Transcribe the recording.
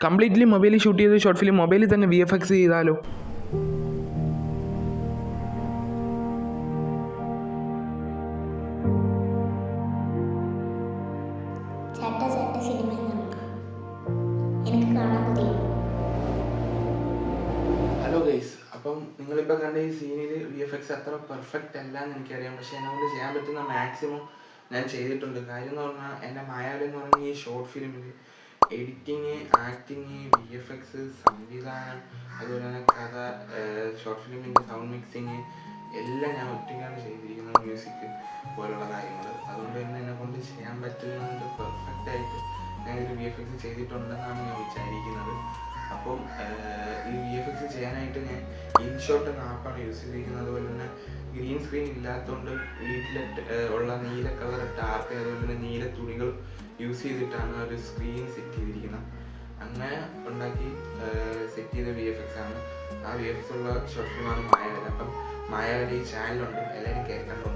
Completely മൊബൈലിൽ shoot ചെയ്ത short film മൊബൈലിൽ തന്നെ VFX ചെയ്താലോ? ഹലോ ഗൈസ്, അപ്പം നിങ്ങളിപ്പോൾ കണ്ട ഈ സീനിൽ VFX അത്ര പെർഫെക്റ്റ് അല്ല എന്ന് എനിക്കറിയാം. പക്ഷേ എന്നെക്കൊണ്ട് ചെയ്യാൻ പറ്റുന്ന മാക്സിമം ഞാൻ ചെയ്തിട്ടുണ്ട്. കാര്യം എന്ന് പറഞ്ഞാൽ എൻ്റെ മലയാളം എന്ന് പറഞ്ഞ ഈ ഷോർട്ട് ഫിലിമിൽ എഡിറ്റിങ്, ആക്ടിങ്, VFX, സംവിധാനം, അതുപോലെ തന്നെ കഥ, ഷോർട്ട് ഫിലിമിൻ്റെ സൗണ്ട് മിക്സിങ് എല്ലാം ഞാൻ ഒറ്റയ്ക്കാണ് ചെയ്തിരിക്കുന്നത്. മ്യൂസിക് പോലുള്ള കാര്യങ്ങൾ. അതുകൊണ്ട് തന്നെ എന്നെക്കൊണ്ട് ചെയ്യാൻ പറ്റുന്നത് പെർഫെക്റ്റായിട്ട് ഞാനൊരു VFX ചെയ്തിട്ടുണ്ടെന്നാണ് ഞാൻ വിചാരിക്കുന്നത്. അപ്പം ഈ VFX ചെയ്യാനായിട്ട് ഞാൻ ഇൻഷോട്ട് എന്ന ആപ്പാണ് യൂസ് ചെയ്തിരിക്കുന്നത്. അതുപോലെ തന്നെ ഗ്രീൻ സ്ക്രീൻ ഇല്ലാത്തതുകൊണ്ട് വീട്ടിലെ ഉള്ള നീല കളർ ടാർപ്പ്, അതുപോലെ തന്നെ നീല തുണികൾ യൂസ് ചെയ്തിട്ടാണ് ഒരു സ്ക്രീൻ സെറ്റ് ചെയ്തിരിക്കുന്നത്. അങ്ങനെ ഉണ്ടാക്കി സെറ്റ് ചെയ്ത VFX ആണ്. ആ VFX ഉള്ള ഷോർട്ട് ഫിലിമാണ് മായാവര. അപ്പം മായാവര ഈ ചാനലുണ്ട്, എല്ലാവരും കേൾക്കണ്ടോ?